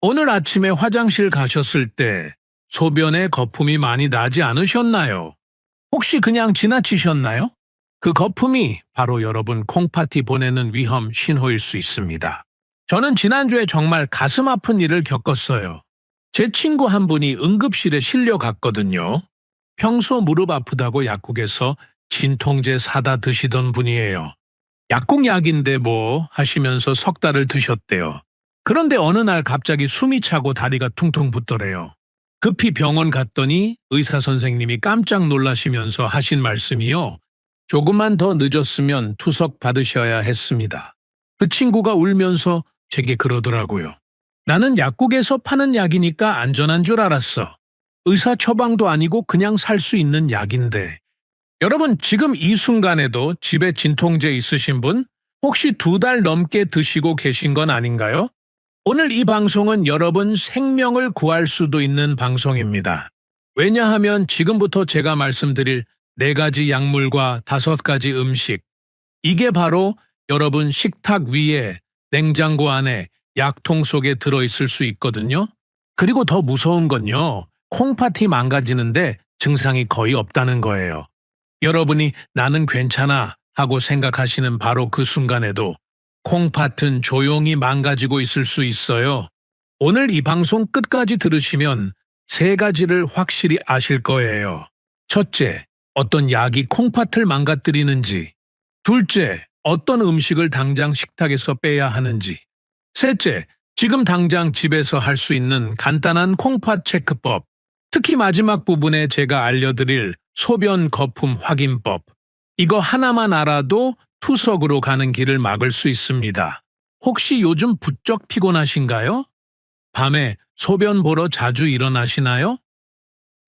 오늘 아침에 화장실 가셨을 때 소변에 거품이 많이 나지 않으셨나요? 혹시 그냥 지나치셨나요? 그 거품이 바로 여러분 콩팥이 보내는 위험 신호일 수 있습니다. 저는 지난주에 정말 가슴 아픈 일을 겪었어요. 제 친구 한 분이 응급실에 실려갔거든요. 평소 무릎 아프다고 약국에서 진통제 사다 드시던 분이에요. 약국 약인데 뭐 하시면서 석 달을 드셨대요. 그런데 어느 날 갑자기 숨이 차고 다리가 퉁퉁 붓더래요. 급히 병원 갔더니 의사 선생님이 깜짝 놀라시면서 하신 말씀이요. 조금만 더 늦었으면 투석 받으셔야 했습니다. 그 친구가 울면서 제게 그러더라고요. 나는 약국에서 파는 약이니까 안전한 줄 알았어. 의사 처방도 아니고 그냥 살 수 있는 약인데. 여러분, 지금 이 순간에도 집에 진통제 있으신 분? 혹시 2달 넘게 드시고 계신 건 아닌가요? 오늘 이 방송은 여러분 생명을 구할 수도 있는 방송입니다. 왜냐하면 지금부터 제가 말씀드릴 4가지 약물과 5가지 음식, 이게 바로 여러분 식탁 위에, 냉장고 안에, 약통 속에 들어있을 수 있거든요. 그리고 더 무서운 건요, 콩팥이 망가지는데 증상이 거의 없다는 거예요. 여러분이 나는 괜찮아 하고 생각하시는 바로 그 순간에도 콩팥은 조용히 망가지고 있을 수 있어요. 오늘 이 방송 끝까지 들으시면 3가지를 확실히 아실 거예요. 첫째, 어떤 약이 콩팥을 망가뜨리는지. 둘째, 어떤 음식을 당장 식탁에서 빼야 하는지. 셋째, 지금 당장 집에서 할 수 있는 간단한 콩팥 체크법. 특히 마지막 부분에 제가 알려드릴 소변 거품 확인법. 이거 하나만 알아도 투석으로 가는 길을 막을 수 있습니다. 혹시 요즘 부쩍 피곤하신가요? 밤에 소변 보러 자주 일어나시나요?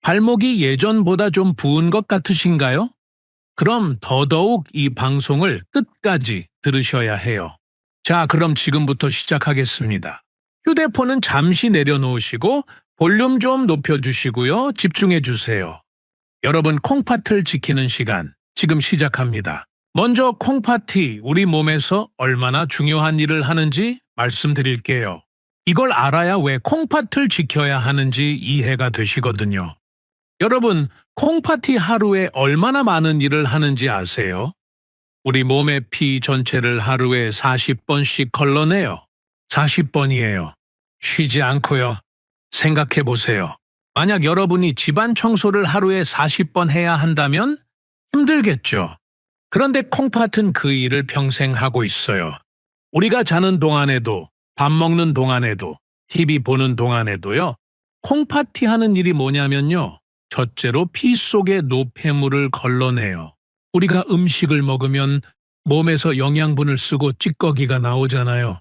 발목이 예전보다 좀 부은 것 같으신가요? 그럼 더더욱 이 방송을 끝까지 들으셔야 해요. 자, 그럼 지금부터 시작하겠습니다. 휴대폰은 잠시 내려놓으시고 볼륨 좀 높여주시고요. 집중해주세요. 여러분 콩팥을 지키는 시간 지금 시작합니다. 먼저 콩팥이 우리 몸에서 얼마나 중요한 일을 하는지 말씀드릴게요. 이걸 알아야 왜 콩팥을 지켜야 하는지 이해가 되시거든요. 여러분, 콩팥이 하루에 얼마나 많은 일을 하는지 아세요? 우리 몸의 피 전체를 하루에 40번씩 걸러내요. 40번이에요. 쉬지 않고요. 생각해 보세요. 만약 여러분이 집안 청소를 하루에 40번 해야 한다면 힘들겠죠. 그런데 콩팥은 그 일을 평생 하고 있어요. 우리가 자는 동안에도, 밥 먹는 동안에도, TV 보는 동안에도요. 콩팥이 하는 일이 뭐냐면요. 첫째로 피 속의 노폐물을 걸러내요. 우리가 음식을 먹으면 몸에서 영양분을 쓰고 찌꺼기가 나오잖아요.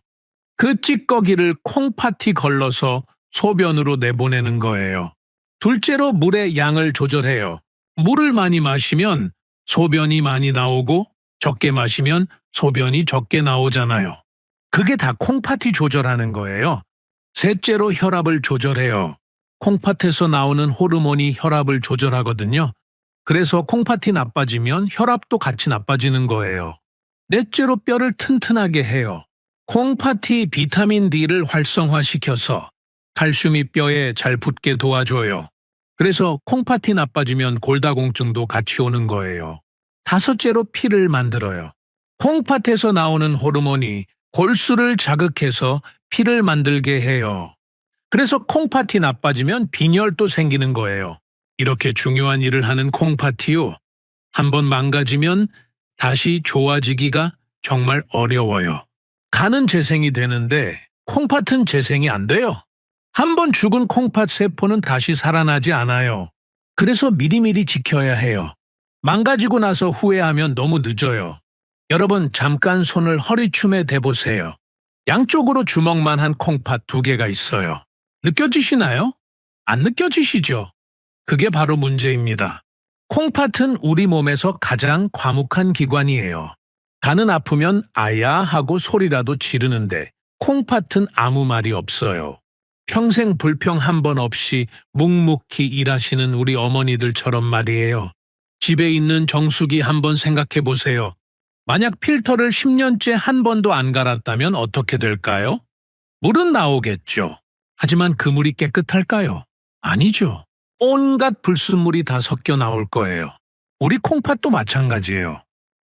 그 찌꺼기를 콩팥이 걸러서 소변으로 내보내는 거예요. 둘째로 물의 양을 조절해요. 물을 많이 마시면 소변이 많이 나오고 적게 마시면 소변이 적게 나오잖아요. 그게 다 콩팥이 조절하는 거예요. 셋째로 혈압을 조절해요. 콩팥에서 나오는 호르몬이 혈압을 조절하거든요. 그래서 콩팥이 나빠지면 혈압도 같이 나빠지는 거예요. 넷째로 뼈를 튼튼하게 해요. 콩팥이 비타민 D를 활성화시켜서 칼슘이 뼈에 잘 붙게 도와줘요. 그래서 콩팥이 나빠지면 골다공증도 같이 오는 거예요. 5째로 피를 만들어요. 콩팥에서 나오는 호르몬이 골수를 자극해서 피를 만들게 해요. 그래서 콩팥이 나빠지면 빈혈도 생기는 거예요. 이렇게 중요한 일을 하는 콩팥이요. 한번 망가지면 다시 좋아지기가 정말 어려워요. 간은 재생이 되는데 콩팥은 재생이 안 돼요. 한번 죽은 콩팥 세포는 다시 살아나지 않아요. 그래서 미리미리 지켜야 해요. 망가지고 나서 후회하면 너무 늦어요. 여러분 잠깐 손을 허리춤에 대보세요. 양쪽으로 주먹만 한 콩팥 2개가 있어요. 느껴지시나요? 안 느껴지시죠? 그게 바로 문제입니다. 콩팥은 우리 몸에서 가장 과묵한 기관이에요. 간은 아프면 아야 하고 소리라도 지르는데 콩팥은 아무 말이 없어요. 평생 불평 한 번 없이 묵묵히 일하시는 우리 어머니들처럼 말이에요. 집에 있는 정수기 한번 생각해 보세요. 만약 필터를 10년째 한 번도 안 갈았다면 어떻게 될까요? 물은 나오겠죠. 하지만 그 물이 깨끗할까요? 아니죠. 온갖 불순물이 다 섞여 나올 거예요. 우리 콩팥도 마찬가지예요.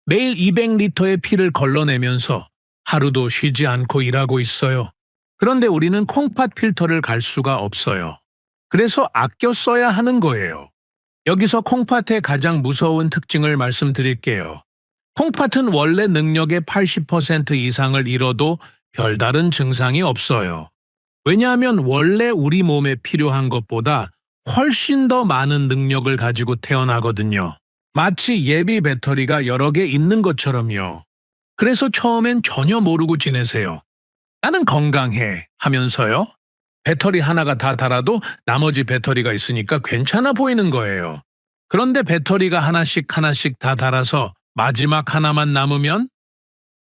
매일 200리터의 피를 걸러내면서 하루도 쉬지 않고 일하고 있어요. 그런데 우리는 콩팥 필터를 갈 수가 없어요. 그래서 아껴 써야 하는 거예요. 여기서 콩팥의 가장 무서운 특징을 말씀드릴게요. 콩팥은 원래 능력의 80% 이상을 잃어도 별다른 증상이 없어요. 왜냐하면 원래 우리 몸에 필요한 것보다 훨씬 더 많은 능력을 가지고 태어나거든요. 마치 예비 배터리가 여러 개 있는 것처럼요. 그래서 처음엔 전혀 모르고 지내세요. 나는 건강해 하면서요. 배터리 하나가 다 닳아도 나머지 배터리가 있으니까 괜찮아 보이는 거예요. 그런데 배터리가 하나씩 다 닳아서 마지막 하나만 남으면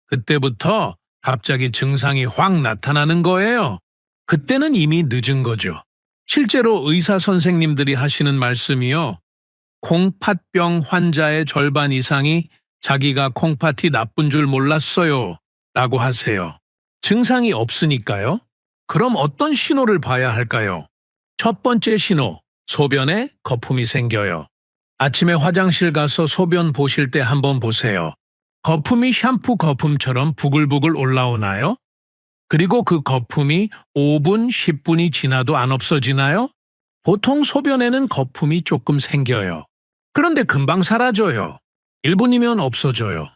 그때부터 갑자기 증상이 확 나타나는 거예요. 그때는 이미 늦은 거죠. 실제로 의사 선생님들이 하시는 말씀이요. 콩팥병 환자의 절반 이상이 자기가 콩팥이 나쁜 줄 몰랐어요. 라고 하세요. 증상이 없으니까요. 그럼 어떤 신호를 봐야 할까요? 첫 번째 신호, 소변에 거품이 생겨요. 아침에 화장실 가서 소변 보실 때 한번 보세요. 거품이 샴푸 거품처럼 부글부글 올라오나요? 그리고 그 거품이 5분, 10분이 지나도 안 없어지나요? 보통 소변에는 거품이 조금 생겨요. 그런데 금방 사라져요. 1분이면 없어져요.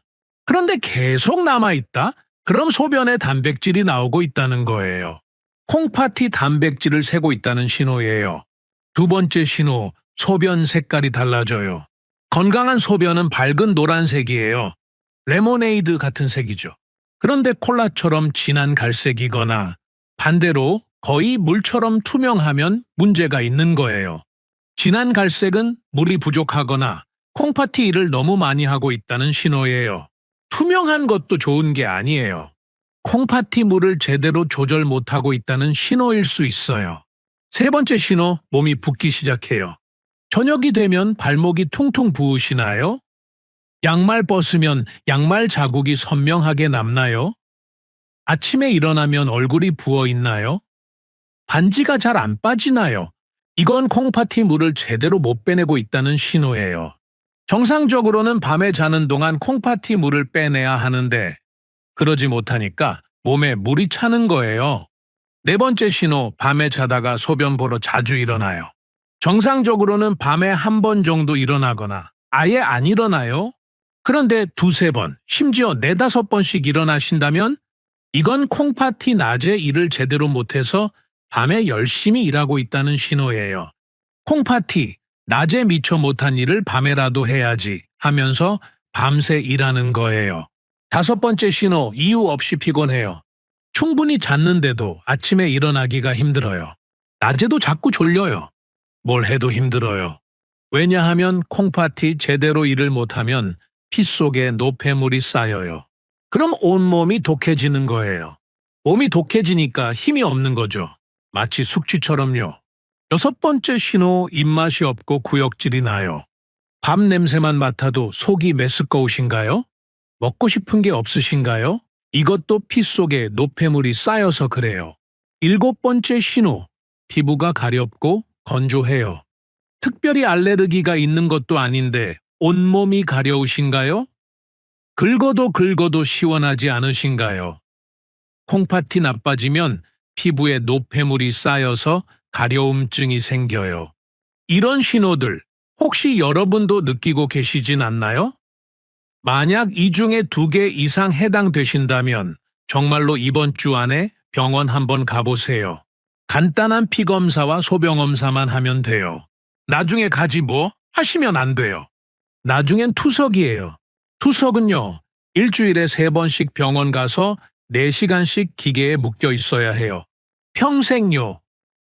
그런데 계속 남아있다? 그럼 소변에 단백질이 나오고 있다는 거예요. 콩팥이 단백질을 세고 있다는 신호예요. 두 번째 신호, 소변 색깔이 달라져요. 건강한 소변은 밝은 노란색이에요. 레모네이드 같은 색이죠. 그런데 콜라처럼 진한 갈색이거나 반대로 거의 물처럼 투명하면 문제가 있는 거예요. 진한 갈색은 물이 부족하거나 콩팥이 일을 너무 많이 하고 있다는 신호예요. 투명한 것도 좋은 게 아니에요. 콩팥이 물을 제대로 조절 못하고 있다는 신호일 수 있어요. 세 번째 신호, 몸이 붓기 시작해요. 저녁이 되면 발목이 퉁퉁 부으시나요? 양말 벗으면 양말 자국이 선명하게 남나요? 아침에 일어나면 얼굴이 부어 있나요? 반지가 잘 안 빠지나요? 이건 콩팥이 물을 제대로 못 빼내고 있다는 신호예요. 정상적으로는 밤에 자는 동안 콩팥이 물을 빼내야 하는데 그러지 못하니까 몸에 물이 차는 거예요. 네 번째 신호, 밤에 자다가 소변 보러 자주 일어나요. 정상적으로는 밤에 한 번 정도 일어나거나 아예 안 일어나요. 그런데 두세 번, 심지어 네다섯 번씩 일어나신다면 이건 콩팥이 낮에 일을 제대로 못해서 밤에 열심히 일하고 있다는 신호예요. 콩팥이 낮에 미처 못한 일을 밤에라도 해야지 하면서 밤새 일하는 거예요. 다섯 번째 신호, 이유 없이 피곤해요. 충분히 잤는데도 아침에 일어나기가 힘들어요. 낮에도 자꾸 졸려요. 뭘 해도 힘들어요. 왜냐하면 콩팥이 제대로 일을 못하면 피 속에 노폐물이 쌓여요. 그럼 온몸이 독해지는 거예요. 몸이 독해지니까 힘이 없는 거죠. 마치 숙취처럼요. 여섯 번째 신호, 입맛이 없고 구역질이 나요. 밥 냄새만 맡아도 속이 메스꺼우신가요? 먹고 싶은 게 없으신가요? 이것도 피 속에 노폐물이 쌓여서 그래요. 일곱 번째 신호, 피부가 가렵고 건조해요. 특별히 알레르기가 있는 것도 아닌데 온몸이 가려우신가요? 긁어도 시원하지 않으신가요? 콩팥이 나빠지면 피부에 노폐물이 쌓여서 가려움증이 생겨요. 이런 신호들 혹시 여러분도 느끼고 계시진 않나요? 만약 이 중에 2개 이상 해당되신다면 정말로 이번 주 안에 병원 한번 가보세요. 간단한 피검사와 소변검사만 하면 돼요. 나중에 가지 뭐 하시면 안 돼요. 나중엔 투석이에요. 투석은요, 일주일에 3번씩 병원 가서 4시간씩 기계에 묶여 있어야 해요. 평생요.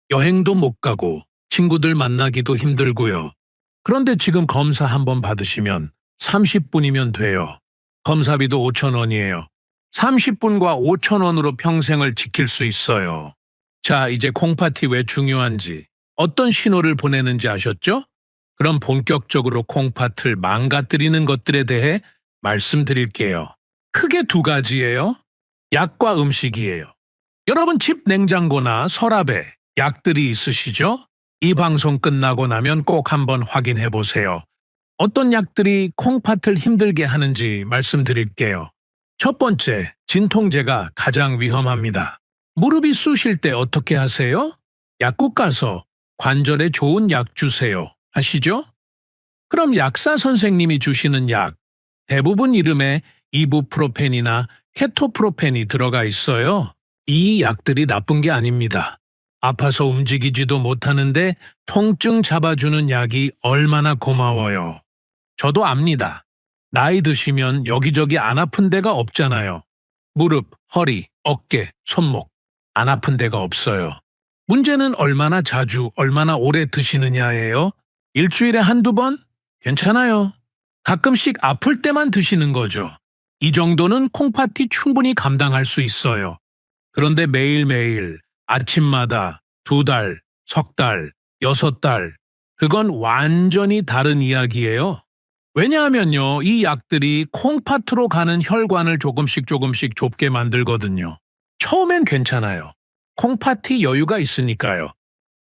여행도 못 가고 친구들 만나기도 힘들고요. 그런데 지금 검사 한번 받으시면 30분이면 돼요. 검사비도 5,000원이에요. 30분과 5,000원으로 평생을 지킬 수 있어요. 자, 이제 콩팥이 왜 중요한지, 어떤 신호를 보내는지 아셨죠? 그럼 본격적으로 콩팥을 망가뜨리는 것들에 대해 말씀드릴게요. 크게 2가지예요. 약과 음식이에요. 여러분 집 냉장고나 서랍에 약들이 있으시죠? 이 방송 끝나고 나면 꼭 한번 확인해 보세요. 어떤 약들이 콩팥을 힘들게 하는지 말씀드릴게요. 첫 번째, 진통제가 가장 위험합니다. 무릎이 쑤실 때 어떻게 하세요? 약국 가서 관절에 좋은 약 주세요. 하시죠? 그럼 약사 선생님이 주시는 약, 대부분 이름에 이부프로펜이나 케토프로펜이 들어가 있어요. 이 약들이 나쁜 게 아닙니다. 아파서 움직이지도 못하는데 통증 잡아주는 약이 얼마나 고마워요. 저도 압니다. 나이 드시면 여기저기 안 아픈 데가 없잖아요. 무릎, 허리, 어깨, 손목. 안 아픈 데가 없어요. 문제는 얼마나 자주, 얼마나 오래 드시느냐예요. 일주일에 한두 번? 괜찮아요. 가끔씩 아플 때만 드시는 거죠. 이 정도는 콩팥이 충분히 감당할 수 있어요. 그런데 매일매일, 아침마다 2달, 석 달, 6달, 그건 완전히 다른 이야기예요. 왜냐하면요, 이 약들이 콩팥으로 가는 혈관을 조금씩 좁게 만들거든요. 처음엔 괜찮아요. 콩팥이 여유가 있으니까요.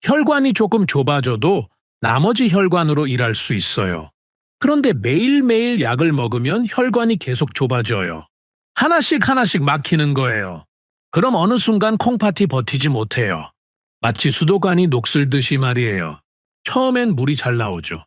혈관이 조금 좁아져도 나머지 혈관으로 일할 수 있어요. 그런데 매일매일 약을 먹으면 혈관이 계속 좁아져요. 하나씩 막히는 거예요. 그럼 어느 순간 콩팥이 버티지 못해요. 마치 수도관이 녹슬듯이 말이에요. 처음엔 물이 잘 나오죠.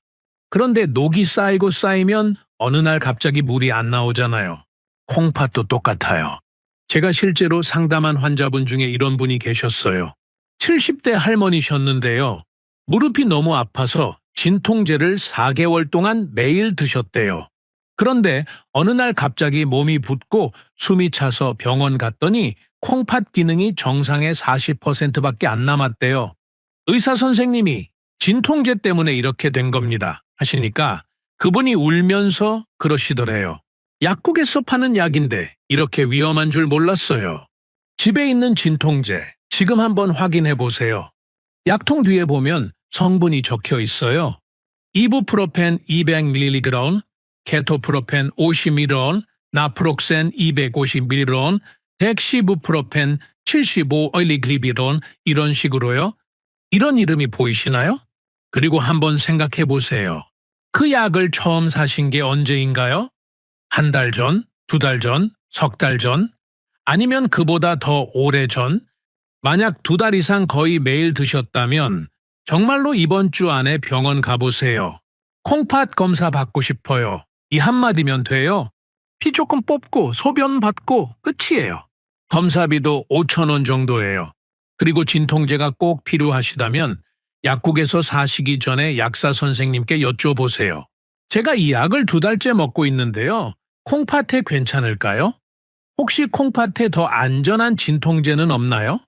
그런데 녹이 쌓이고 쌓이면 어느 날 갑자기 물이 안 나오잖아요. 콩팥도 똑같아요. 제가 실제로 상담한 환자분 중에 이런 분이 계셨어요. 70대 할머니셨는데요. 무릎이 너무 아파서 진통제를 4개월 동안 매일 드셨대요. 그런데 어느 날 갑자기 몸이 붓고 숨이 차서 병원 갔더니 콩팥 기능이 정상의 40%밖에 안 남았대요. 의사 선생님이 진통제 때문에 이렇게 된 겁니다. 하시니까 그분이 울면서 그러시더래요. 약국에서 파는 약인데 이렇게 위험한 줄 몰랐어요. 집에 있는 진통제 지금 한번 확인해 보세요. 약통 뒤에 보면 성분이 적혀 있어요. 이부프로펜 200mg, 케토프로펜 50mg, 나프록센 250mg, 덱시부프로펜 75mg 이런 식으로요. 이런 이름이 보이시나요? 그리고 한번 생각해 보세요. 그 약을 처음 사신 게 언제인가요? 한 달 전, 2달 전, 석 달 전, 아니면 그보다 더 오래 전? 만약 2달 이상 거의 매일 드셨다면 정말로 이번 주 안에 병원 가보세요. 콩팥 검사 받고 싶어요. 이 한마디면 돼요. 피 조금 뽑고 소변 받고 끝이에요. 검사비도 5,000원 정도예요. 그리고 진통제가 꼭 필요하시다면 약국에서 사시기 전에 약사 선생님께 여쭤보세요. 제가 이 약을 2달째 먹고 있는데요. 콩팥에 괜찮을까요? 혹시 콩팥에 더 안전한 진통제는 없나요?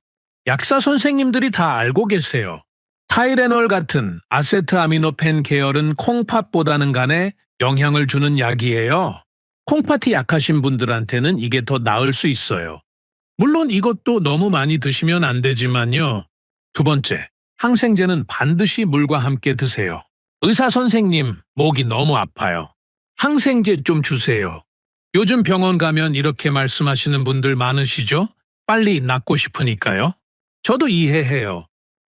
약사 선생님들이 다 알고 계세요. 타이레놀 같은 아세트아미노펜 계열은 콩팥보다는 간에 영향을 주는 약이에요. 콩팥이 약하신 분들한테는 이게 더 나을 수 있어요. 물론 이것도 너무 많이 드시면 안 되지만요. 두 번째, 항생제는 반드시 물과 함께 드세요. 의사 선생님, 목이 너무 아파요. 항생제 좀 주세요. 요즘 병원 가면 이렇게 말씀하시는 분들 많으시죠? 빨리 낫고 싶으니까요. 저도 이해해요.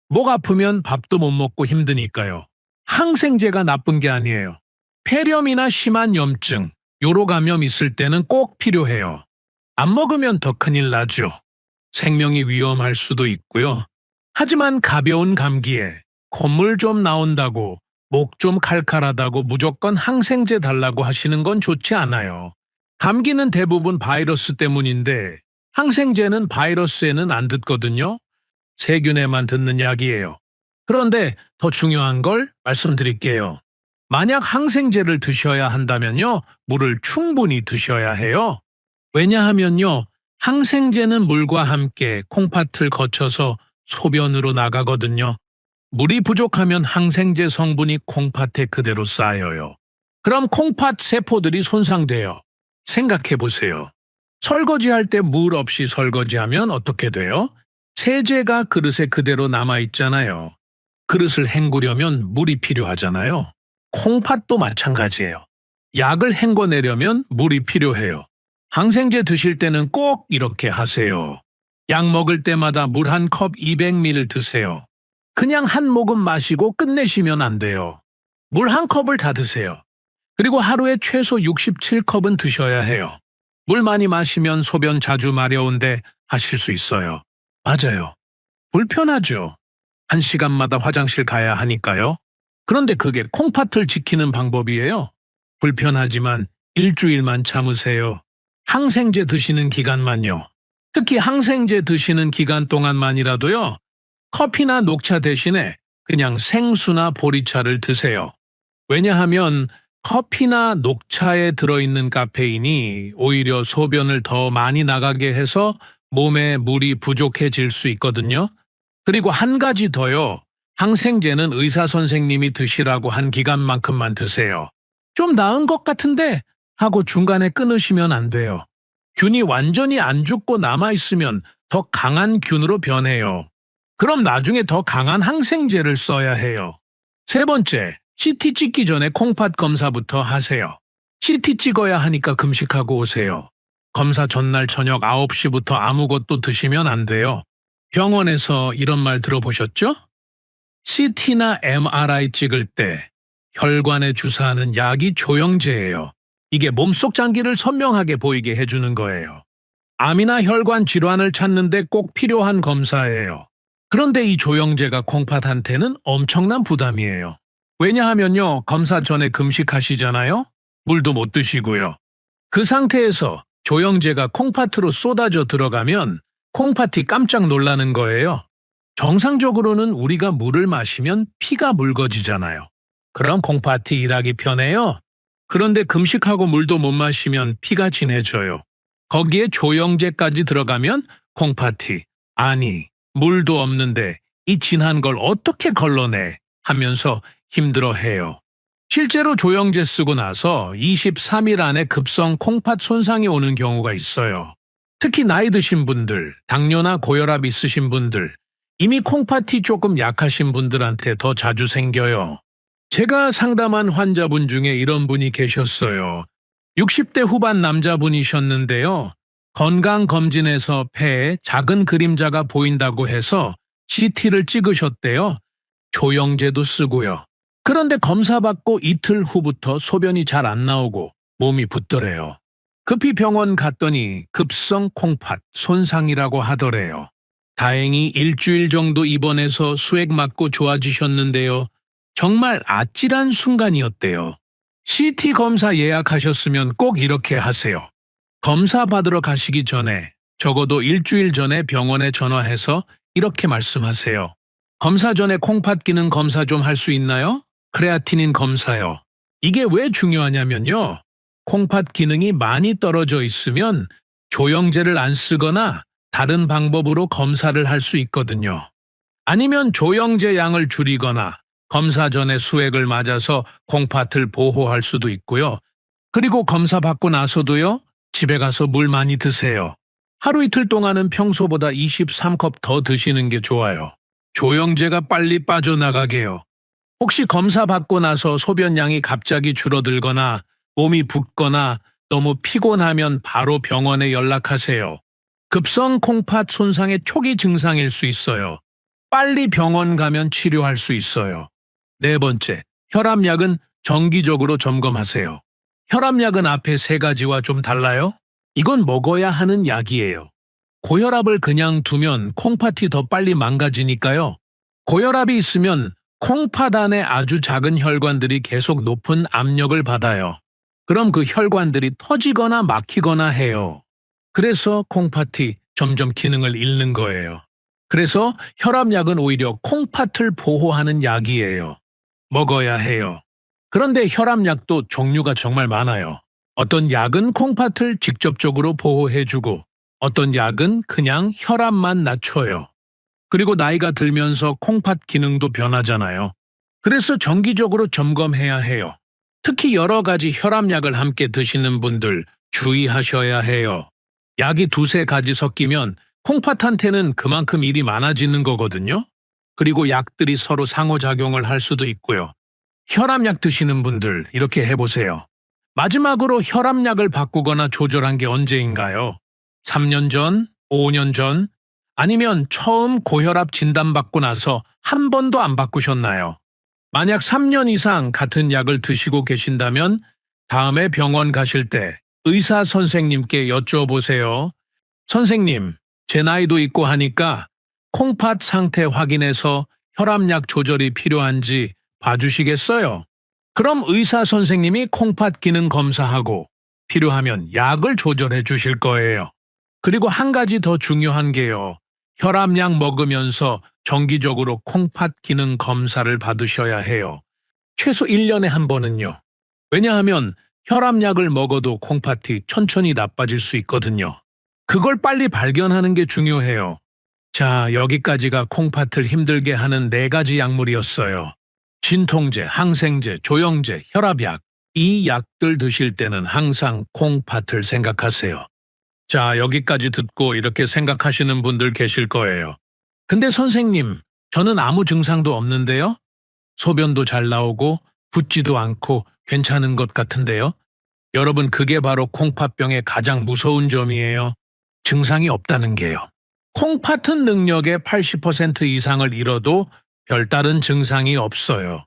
목 아프면 밥도 못 먹고 힘드니까요. 항생제가 나쁜 게 아니에요. 폐렴이나 심한 염증, 요로 감염 있을 때는 꼭 필요해요. 안 먹으면 더 큰일 나죠. 생명이 위험할 수도 있고요. 하지만 가벼운 감기에 콧물 좀 나온다고 목 좀 칼칼하다고 무조건 항생제 달라고 하시는 건 좋지 않아요. 감기는 대부분 바이러스 때문인데 항생제는 바이러스에는 안 듣거든요. 세균에만 듣는 약이에요. 그런데 더 중요한 걸 말씀드릴게요. 만약 항생제를 드셔야 한다면요, 물을 충분히 드셔야 해요. 왜냐하면요, 항생제는 물과 함께 콩팥을 거쳐서 소변으로 나가거든요. 물이 부족하면 항생제 성분이 콩팥에 그대로 쌓여요. 그럼 콩팥 세포들이 손상돼요. 생각해 보세요. 설거지할 때 물 없이 설거지하면 어떻게 돼요? 세제가 그릇에 그대로 남아있잖아요. 그릇을 헹구려면 물이 필요하잖아요. 콩팥도 마찬가지예요. 약을 헹궈내려면 물이 필요해요. 항생제 드실 때는 꼭 이렇게 하세요. 약 먹을 때마다 물 한 컵 200ml 드세요. 그냥 한 모금 마시고 끝내시면 안 돼요. 물 한 컵을 다 드세요. 그리고 하루에 최소 67컵은 드셔야 해요. 물 많이 마시면 소변 자주 마려운데 하실 수 있어요. 맞아요. 불편하죠. 1시간마다 화장실 가야 하니까요. 그런데 그게 콩팥을 지키는 방법이에요. 불편하지만 일주일만 참으세요. 항생제 드시는 기간만요. 특히 항생제 드시는 기간 동안만이라도요. 커피나 녹차 대신에 그냥 생수나 보리차를 드세요. 왜냐하면 커피나 녹차에 들어있는 카페인이 오히려 소변을 더 많이 나가게 해서 몸에 물이 부족해질 수 있거든요. 그리고 한 가지 더요. 항생제는 의사 선생님이 드시라고 한 기간만큼만 드세요. 좀 나은 것 같은데 하고 중간에 끊으시면 안 돼요. 균이 완전히 안 죽고 남아있으면 더 강한 균으로 변해요. 그럼 나중에 더 강한 항생제를 써야 해요. 세 번째, CT 찍기 전에 콩팥 검사부터 하세요. CT 찍어야 하니까 금식하고 오세요. 검사 전날 저녁 9시부터 아무것도 드시면 안 돼요. 병원에서 이런 말 들어보셨죠? CT나 MRI 찍을 때 혈관에 주사하는 약이 조영제예요. 이게 몸속 장기를 선명하게 보이게 해주는 거예요. 암이나 혈관 질환을 찾는데 꼭 필요한 검사예요. 그런데 이 조영제가 콩팥한테는 엄청난 부담이에요. 왜냐하면요, 검사 전에 금식하시잖아요? 물도 못 드시고요. 그 상태에서 조영제가 콩팥으로 쏟아져 들어가면 콩팥이 깜짝 놀라는 거예요. 정상적으로는 우리가 물을 마시면 피가 묽어지잖아요. 그럼 콩팥이 일하기 편해요. 그런데 금식하고 물도 못 마시면 피가 진해져요. 거기에 조영제까지 들어가면 콩팥이 아니, 물도 없는데 이 진한 걸 어떻게 걸러내 하면서 힘들어해요. 실제로 조영제 쓰고 나서 23일 안에 급성 콩팥 손상이 오는 경우가 있어요. 특히 나이 드신 분들, 당뇨나 고혈압 있으신 분들, 이미 콩팥이 조금 약하신 분들한테 더 자주 생겨요. 제가 상담한 환자분 중에 이런 분이 계셨어요. 60대 후반 남자분이셨는데요. 건강검진에서 폐에 작은 그림자가 보인다고 해서 CT를 찍으셨대요. 조영제도 쓰고요. 그런데 검사받고 이틀 후부터 소변이 잘 안 나오고 몸이 붓더래요. 급히 병원 갔더니 급성 콩팥 손상이라고 하더래요. 다행히 일주일 정도 입원해서 수액 맞고 좋아지셨는데요. 정말 아찔한 순간이었대요. CT 검사 예약하셨으면 꼭 이렇게 하세요. 검사 받으러 가시기 전에 적어도 일주일 전에 병원에 전화해서 이렇게 말씀하세요. 검사 전에 콩팥 기능 검사 좀 할 수 있나요? 크레아티닌 검사요. 이게 왜 중요하냐면요. 콩팥 기능이 많이 떨어져 있으면 조영제를 안 쓰거나 다른 방법으로 검사를 할 수 있거든요. 아니면 조영제 양을 줄이거나 검사 전에 수액을 맞아서 콩팥을 보호할 수도 있고요. 그리고 검사 받고 나서도요. 집에 가서 물 많이 드세요. 하루 이틀 동안은 평소보다 23컵 더 드시는 게 좋아요. 조영제가 빨리 빠져나가게요. 혹시 검사 받고 나서 소변량이 갑자기 줄어들거나 몸이 붓거나 너무 피곤하면 바로 병원에 연락하세요. 급성 콩팥 손상의 초기 증상일 수 있어요. 빨리 병원 가면 치료할 수 있어요. 네 번째, 혈압약은 정기적으로 점검하세요. 혈압약은 앞에 세 가지와 좀 달라요? 이건 먹어야 하는 약이에요. 고혈압을 그냥 두면 콩팥이 더 빨리 망가지니까요. 고혈압이 있으면 콩팥 안에 아주 작은 혈관들이 계속 높은 압력을 받아요. 그럼 그 혈관들이 터지거나 막히거나 해요. 그래서 콩팥이 점점 기능을 잃는 거예요. 그래서 혈압약은 오히려 콩팥을 보호하는 약이에요. 먹어야 해요. 그런데 혈압약도 종류가 정말 많아요. 어떤 약은 콩팥을 직접적으로 보호해주고 어떤 약은 그냥 혈압만 낮춰요. 그리고 나이가 들면서 콩팥 기능도 변하잖아요. 그래서 정기적으로 점검해야 해요. 특히 여러 가지 혈압약을 함께 드시는 분들 주의하셔야 해요. 약이 두세 가지 섞이면 콩팥한테는 그만큼 일이 많아지는 거거든요. 그리고 약들이 서로 상호작용을 할 수도 있고요. 혈압약 드시는 분들 이렇게 해보세요. 마지막으로 혈압약을 바꾸거나 조절한 게 언제인가요? 3년 전? 5년 전? 아니면 처음 고혈압 진단받고 나서 한 번도 안 바꾸셨나요? 만약 3년 이상 같은 약을 드시고 계신다면 다음에 병원 가실 때 의사 선생님께 여쭤보세요. 선생님, 제 나이도 있고 하니까 콩팥 상태 확인해서 혈압약 조절이 필요한지 봐주시겠어요? 그럼 의사 선생님이 콩팥 기능 검사하고 필요하면 약을 조절해 주실 거예요. 그리고 한 가지 더 중요한 게요. 혈압약 먹으면서 정기적으로 콩팥 기능 검사를 받으셔야 해요. 최소 1년에 한 번은요. 왜냐하면 혈압약을 먹어도 콩팥이 천천히 나빠질 수 있거든요. 그걸 빨리 발견하는 게 중요해요. 자, 여기까지가 콩팥을 힘들게 하는 4가지 약물이었어요. 진통제, 항생제, 조영제, 혈압약. 이 약들 드실 때는 항상 콩팥을 생각하세요. 자, 여기까지 듣고 이렇게 생각하시는 분들 계실 거예요. 근데 선생님, 저는 아무 증상도 없는데요? 소변도 잘 나오고 붓지도 않고 괜찮은 것 같은데요? 여러분, 그게 바로 콩팥병의 가장 무서운 점이에요. 증상이 없다는 게요. 콩팥은 능력의 80% 이상을 잃어도 별다른 증상이 없어요.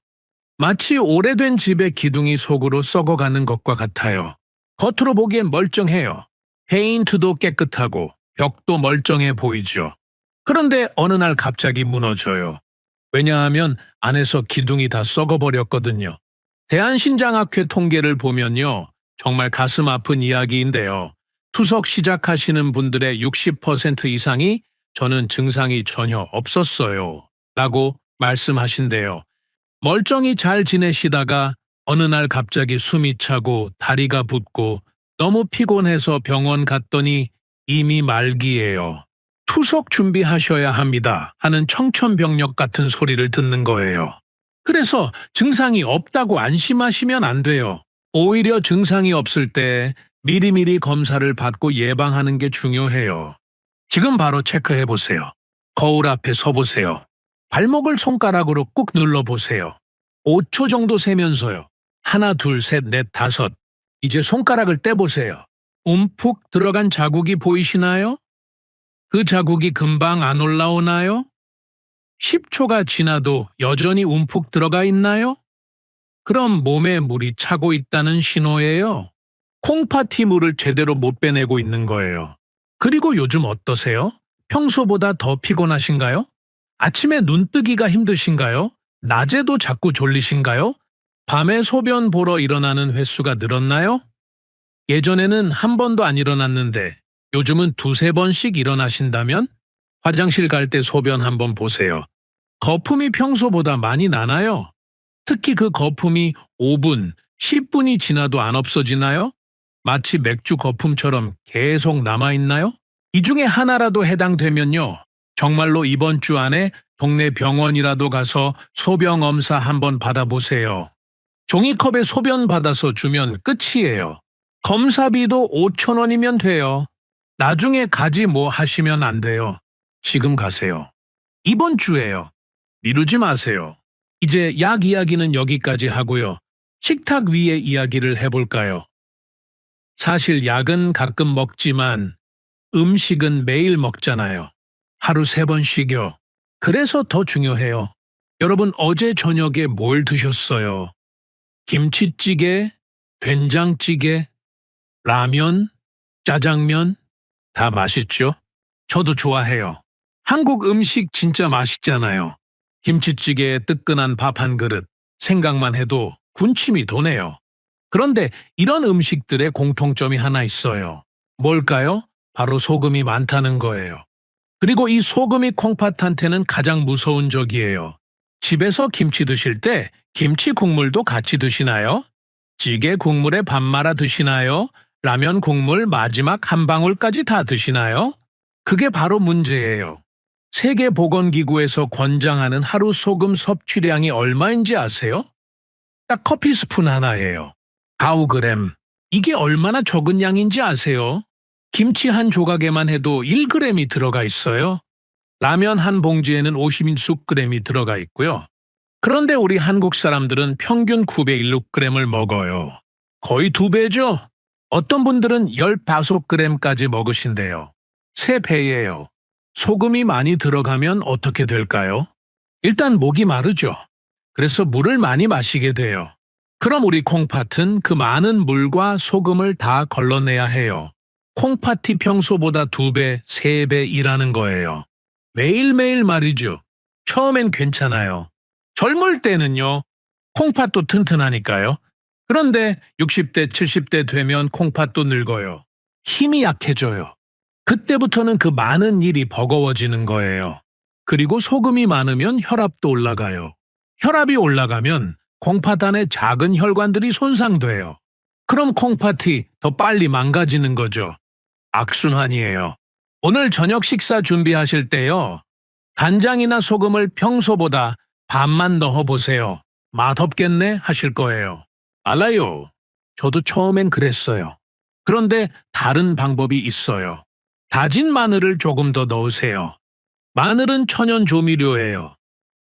마치 오래된 집의 기둥이 속으로 썩어가는 것과 같아요. 겉으로 보기엔 멀쩡해요. 페인트도 깨끗하고 벽도 멀쩡해 보이죠. 그런데 어느 날 갑자기 무너져요. 왜냐하면 안에서 기둥이 다 썩어버렸거든요. 대한신장학회 통계를 보면요. 정말 가슴 아픈 이야기인데요. 투석 시작하시는 분들의 60% 이상이 저는 증상이 전혀 없었어요. 라고 말씀하신대요. 멀쩡히 잘 지내시다가 어느 날 갑자기 숨이 차고 다리가 붓고 너무 피곤해서 병원 갔더니 이미 말기예요. 투석 준비하셔야 합니다 하는 청천벽력 같은 소리를 듣는 거예요. 그래서 증상이 없다고 안심하시면 안 돼요. 오히려 증상이 없을 때 미리미리 검사를 받고 예방하는 게 중요해요. 지금 바로 체크해 보세요. 거울 앞에 서 보세요. 발목을 손가락으로 꾹 눌러 보세요. 5초 정도 세면서요. 하나, 둘, 셋, 넷, 다섯. 이제 손가락을 떼보세요. 움푹 들어간 자국이 보이시나요? 그 자국이 금방 안 올라오나요? 10초가 지나도 여전히 움푹 들어가 있나요? 그럼 몸에 물이 차고 있다는 신호예요. 콩팥이 물을 제대로 못 빼내고 있는 거예요. 그리고 요즘 어떠세요? 평소보다 더 피곤하신가요? 아침에 눈 뜨기가 힘드신가요? 낮에도 자꾸 졸리신가요? 밤에 소변 보러 일어나는 횟수가 늘었나요? 예전에는 한 번도 안 일어났는데 요즘은 두세 번씩 일어나신다면? 화장실 갈 때 소변 한번 보세요. 거품이 평소보다 많이 나나요? 특히 그 거품이 5분, 10분이 지나도 안 없어지나요? 마치 맥주 거품처럼 계속 남아있나요? 이 중에 하나라도 해당되면요. 정말로 이번 주 안에 동네 병원이라도 가서 소변 검사 한번 받아보세요. 종이컵에 소변 받아서 주면 끝이에요. 검사비도 5,000원이면 돼요. 나중에 가지 뭐 하시면 안 돼요. 지금 가세요. 이번 주에요. 미루지 마세요. 이제 약 이야기는 여기까지 하고요. 식탁 위의 이야기를 해볼까요? 사실 약은 가끔 먹지만 음식은 매일 먹잖아요. 하루 3번씩요. 그래서 더 중요해요. 여러분, 어제 저녁에 뭘 드셨어요? 김치찌개, 된장찌개, 라면, 짜장면? 다 맛있죠? 저도 좋아해요. 한국 음식 진짜 맛있잖아요. 김치찌개에 뜨끈한 밥 한 그릇, 생각만 해도 군침이 도네요. 그런데 이런 음식들의 공통점이 하나 있어요. 뭘까요? 바로 소금이 많다는 거예요. 그리고 이 소금이 콩팥한테는 가장 무서운 적이에요. 집에서 김치 드실 때 김치 국물도 같이 드시나요? 찌개 국물에 밥 말아 드시나요? 라면 국물 마지막 한 방울까지 다 드시나요? 그게 바로 문제예요. 세계보건기구에서 권장하는 하루 소금 섭취량이 얼마인지 아세요? 딱 커피 스푼 하나예요. 4~5g. 이게 얼마나 적은 양인지 아세요? 김치 한 조각에만 해도 1g이 들어가 있어요. 라면 한 봉지에는 50g이 들어가 있고요. 그런데 우리 한국 사람들은 평균 916g을 먹어요. 거의 2배죠? 어떤 분들은 15g까지 먹으신대요. 3배예요. 소금이 많이 들어가면 어떻게 될까요? 일단 목이 마르죠. 그래서 물을 많이 마시게 돼요. 그럼 우리 콩팥은 그 많은 물과 소금을 다 걸러내야 해요. 콩팥이 평소보다 2배, 3배 일하는 거예요. 매일매일 말이죠. 처음엔 괜찮아요. 젊을 때는요. 콩팥도 튼튼하니까요. 그런데 60대, 70대 되면 콩팥도 늙어요. 힘이 약해져요. 그때부터는 그 많은 일이 버거워지는 거예요. 그리고 소금이 많으면 혈압도 올라가요. 혈압이 올라가면 콩팥 안에 작은 혈관들이 손상돼요. 그럼 콩팥이 더 빨리 망가지는 거죠. 악순환이에요. 오늘 저녁 식사 준비하실 때요. 간장이나 소금을 평소보다 반만 넣어보세요. 맛없겠네 하실 거예요. 알아요. 저도 처음엔 그랬어요. 그런데 다른 방법이 있어요. 다진 마늘을 조금 더 넣으세요. 마늘은 천연 조미료예요.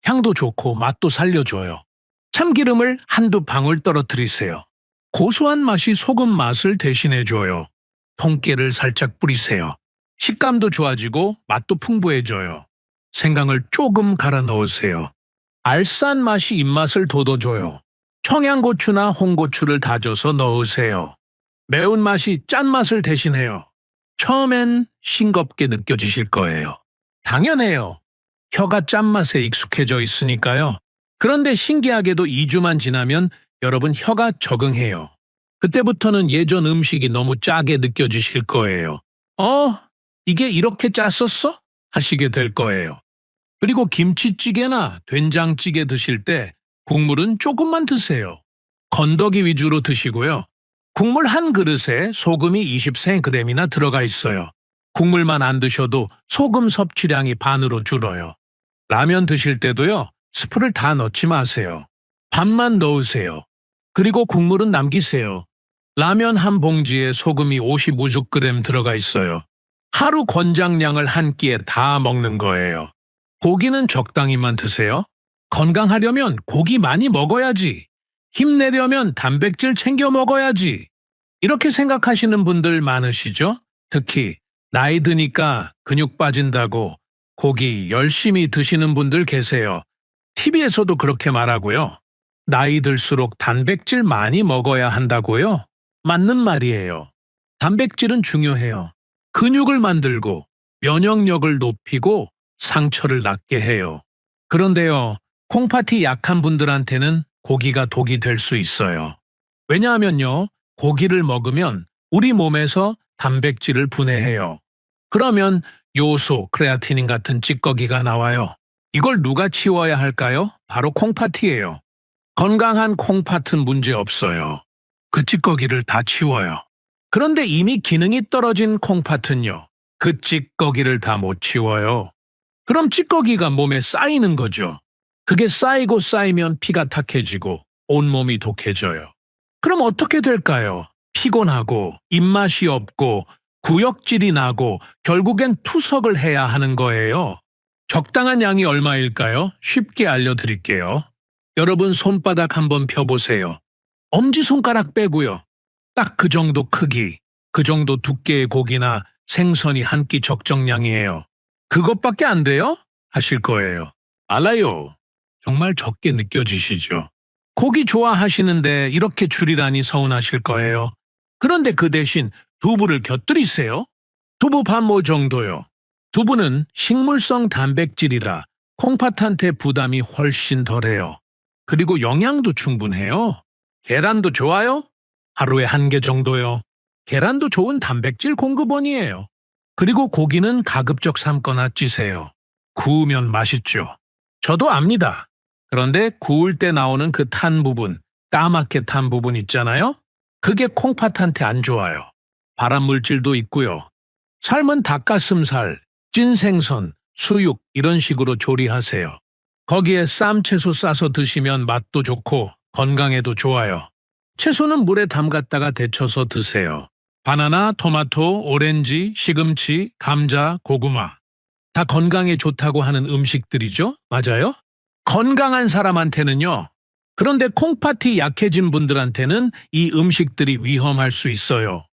향도 좋고 맛도 살려줘요. 참기름을 한두 방울 떨어뜨리세요. 고소한 맛이 소금 맛을 대신해줘요. 통깨를 살짝 뿌리세요. 식감도 좋아지고 맛도 풍부해져요. 생강을 조금 갈아 넣으세요. 알싸한 맛이 입맛을 돋워줘요. 청양고추나 홍고추를 다져서 넣으세요. 매운맛이 짠맛을 대신해요. 처음엔 싱겁게 느껴지실 거예요. 당연해요. 혀가 짠맛에 익숙해져 있으니까요. 그런데 신기하게도 2주만 지나면 여러분 혀가 적응해요. 그때부터는 예전 음식이 너무 짜게 느껴지실 거예요. 이게 이렇게 짰었어? 하시게 될 거예요. 그리고 김치찌개나 된장찌개 드실 때 국물은 조금만 드세요. 건더기 위주로 드시고요. 국물 한 그릇에 소금이 20cg이나 들어가 있어요. 국물만 안 드셔도 소금 섭취량이 반으로 줄어요. 라면 드실 때도요. 스프를 다 넣지 마세요. 반만 넣으세요. 그리고 국물은 남기세요. 라면 한 봉지에 소금이 55g 들어가 있어요. 하루 권장량을 한 끼에 다 먹는 거예요. 고기는 적당히만 드세요. 건강하려면 고기 많이 먹어야지. 힘내려면 단백질 챙겨 먹어야지. 이렇게 생각하시는 분들 많으시죠? 특히 나이 드니까 근육 빠진다고 고기 열심히 드시는 분들 계세요. TV에서도 그렇게 말하고요. 나이 들수록 단백질 많이 먹어야 한다고요? 맞는 말이에요. 단백질은 중요해요. 근육을 만들고 면역력을 높이고 상처를 낫게 해요. 그런데요, 콩팥이 약한 분들한테는 고기가 독이 될 수 있어요. 왜냐하면요, 고기를 먹으면 우리 몸에서 단백질을 분해해요. 그러면 요소, 크레아티닌 같은 찌꺼기가 나와요. 이걸 누가 치워야 할까요? 바로 콩팥이에요. 건강한 콩팥은 문제 없어요. 그 찌꺼기를 다 치워요. 그런데 이미 기능이 떨어진 콩팥은요. 그 찌꺼기를 다 못 치워요. 그럼 찌꺼기가 몸에 쌓이는 거죠. 그게 쌓이고 쌓이면 피가 탁해지고 온몸이 독해져요. 그럼 어떻게 될까요? 피곤하고 입맛이 없고 구역질이 나고 결국엔 투석을 해야 하는 거예요. 적당한 양이 얼마일까요? 쉽게 알려드릴게요. 여러분 손바닥 한번 펴보세요. 엄지손가락 빼고요. 딱 그 정도 크기, 그 정도 두께의 고기나 생선이 한 끼 적정량이에요. 그것밖에 안 돼요? 하실 거예요. 알아요. 정말 적게 느껴지시죠? 고기 좋아하시는데 이렇게 줄이라니 서운하실 거예요. 그런데 그 대신 두부를 곁들이세요. 두부 반모 정도요. 두부는 식물성 단백질이라 콩팥한테 부담이 훨씬 덜해요. 그리고 영양도 충분해요. 계란도 좋아요? 하루에 1개 정도요. 계란도 좋은 단백질 공급원이에요. 그리고 고기는 가급적 삶거나 찌세요. 구우면 맛있죠. 저도 압니다. 그런데 구울 때 나오는 그 탄 부분, 까맣게 탄 부분 있잖아요? 그게 콩팥한테 안 좋아요. 발암 물질도 있고요. 삶은 닭가슴살, 찐 생선, 수육 이런 식으로 조리하세요. 거기에 쌈채소 싸서 드시면 맛도 좋고 건강에도 좋아요. 채소는 물에 담갔다가 데쳐서 드세요. 바나나, 토마토, 오렌지, 시금치, 감자, 고구마. 다 건강에 좋다고 하는 음식들이죠? 맞아요? 건강한 사람한테는요. 그런데 콩팥이 약해진 분들한테는 이 음식들이 위험할 수 있어요.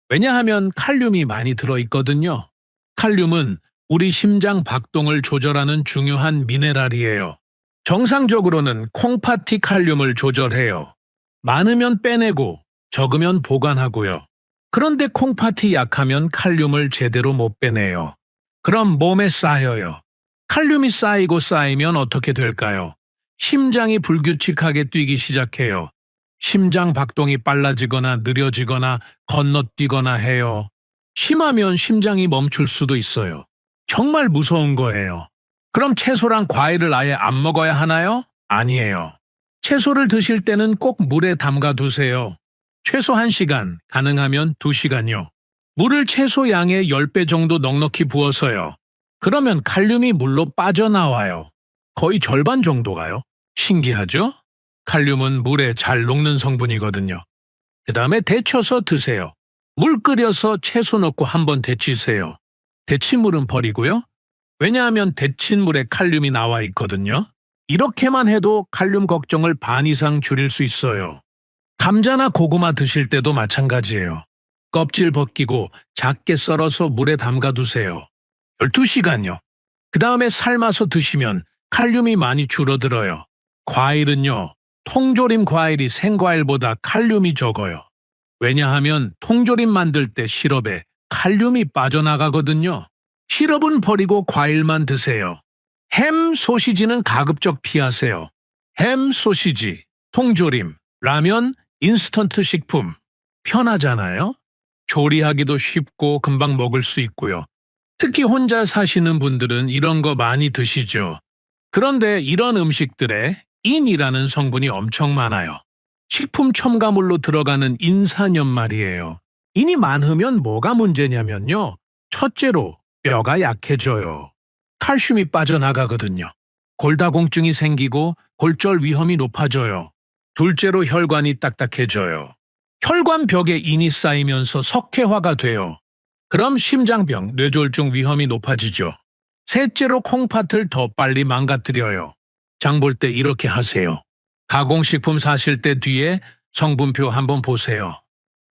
왜냐하면 칼륨이 많이 들어있거든요. 칼륨은 우리 심장 박동을 조절하는 중요한 미네랄이에요. 정상적으로는 콩팥이 칼륨을 조절해요. 많으면 빼내고 적으면 보관하고요. 그런데 콩팥이 약하면 칼륨을 제대로 못 빼내요. 그럼 몸에 쌓여요. 칼륨이 쌓이고 쌓이면 어떻게 될까요? 심장이 불규칙하게 뛰기 시작해요. 심장 박동이 빨라지거나 느려지거나 건너뛰거나 해요. 심하면 심장이 멈출 수도 있어요. 정말 무서운 거예요. 그럼 채소랑 과일을 아예 안 먹어야 하나요? 아니에요. 채소를 드실 때는 꼭 물에 담가 두세요. 최소 1시간, 가능하면 2시간요. 물을 채소 양의 10배 정도 넉넉히 부어서요. 그러면 칼륨이 물로 빠져나와요. 거의 절반 정도가요. 신기하죠? 칼륨은 물에 잘 녹는 성분이거든요. 그 다음에 데쳐서 드세요. 물 끓여서 채소 넣고 한번 데치세요. 데친 물은 버리고요. 왜냐하면 데친 물에 칼륨이 나와 있거든요. 이렇게만 해도 칼륨 걱정을 반 이상 줄일 수 있어요. 감자나 고구마 드실 때도 마찬가지예요. 껍질 벗기고 작게 썰어서 물에 담가 두세요. 12시간요. 그 다음에 삶아서 드시면 칼륨이 많이 줄어들어요. 과일은요. 통조림 과일이 생과일보다 칼륨이 적어요. 왜냐하면 통조림 만들 때 시럽에 칼륨이 빠져나가거든요. 시럽은 버리고 과일만 드세요. 햄, 소시지는 가급적 피하세요. 햄, 소시지, 통조림, 라면, 인스턴트 식품. 편하잖아요? 조리하기도 쉽고 금방 먹을 수 있고요. 특히 혼자 사시는 분들은 이런 거 많이 드시죠. 그런데 이런 음식들에 인이라는 성분이 엄청 많아요. 식품 첨가물로 들어가는 인산염 말이에요. 인이 많으면 뭐가 문제냐면요. 첫째로 뼈가 약해져요. 칼슘이 빠져나가거든요. 골다공증이 생기고 골절 위험이 높아져요. 둘째로 혈관이 딱딱해져요. 혈관벽에 인이 쌓이면서 석회화가 돼요. 그럼 심장병, 뇌졸중 위험이 높아지죠. 셋째로 콩팥을 더 빨리 망가뜨려요. 장 볼 때 이렇게 하세요. 가공식품 사실 때 뒤에 성분표 한번 보세요.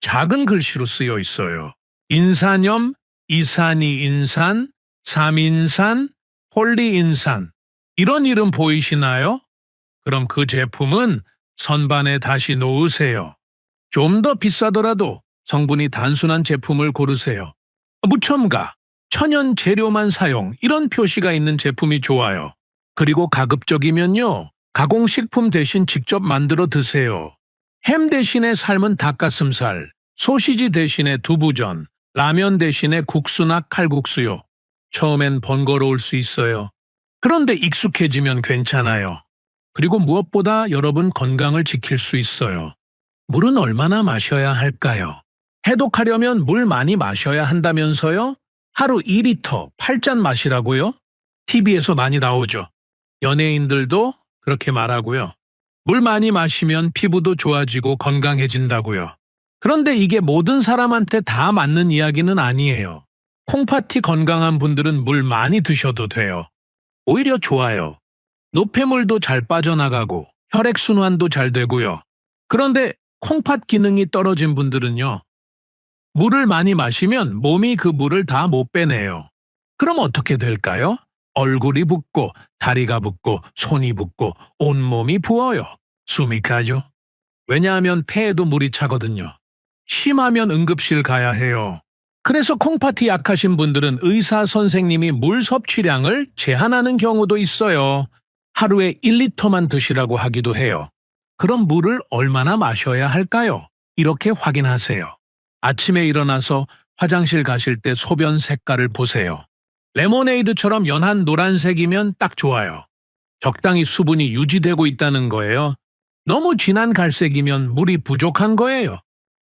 작은 글씨로 쓰여 있어요. 인산염, 이산이인산, 삼인산, 폴리인산. 이런 이름 보이시나요? 그럼 그 제품은 선반에 다시 놓으세요. 좀 더 비싸더라도 성분이 단순한 제품을 고르세요. 무첨가, 천연 재료만 사용 이런 표시가 있는 제품이 좋아요. 그리고 가급적이면요. 가공식품 대신 직접 만들어 드세요. 햄 대신에 삶은 닭가슴살, 소시지 대신에 두부전, 라면 대신에 국수나 칼국수요. 처음엔 번거로울 수 있어요. 그런데 익숙해지면 괜찮아요. 그리고 무엇보다 여러분 건강을 지킬 수 있어요. 물은 얼마나 마셔야 할까요? 해독하려면 물 많이 마셔야 한다면서요? 하루 2리터 8잔 마시라고요? TV에서 많이 나오죠. 연예인들도 그렇게 말하고요. 물 많이 마시면 피부도 좋아지고 건강해진다고요. 그런데 이게 모든 사람한테 다 맞는 이야기는 아니에요. 콩팥이 건강한 분들은 물 많이 드셔도 돼요. 오히려 좋아요. 노폐물도 잘 빠져나가고 혈액순환도 잘 되고요. 그런데 콩팥 기능이 떨어진 분들은요. 물을 많이 마시면 몸이 그 물을 다 못 빼내요. 그럼 어떻게 될까요? 얼굴이 붓고 다리가 붓고 손이 붓고 온몸이 부어요. 숨이 가요. 왜냐하면 폐에도 물이 차거든요. 심하면 응급실 가야 해요. 그래서 콩팥이 약하신 분들은 의사 선생님이 물 섭취량을 제한하는 경우도 있어요. 하루에 1리터만 드시라고 하기도 해요. 그럼 물을 얼마나 마셔야 할까요? 이렇게 확인하세요. 아침에 일어나서 화장실 가실 때 소변 색깔을 보세요. 레모네이드처럼 연한 노란색이면 딱 좋아요. 적당히 수분이 유지되고 있다는 거예요. 너무 진한 갈색이면 물이 부족한 거예요.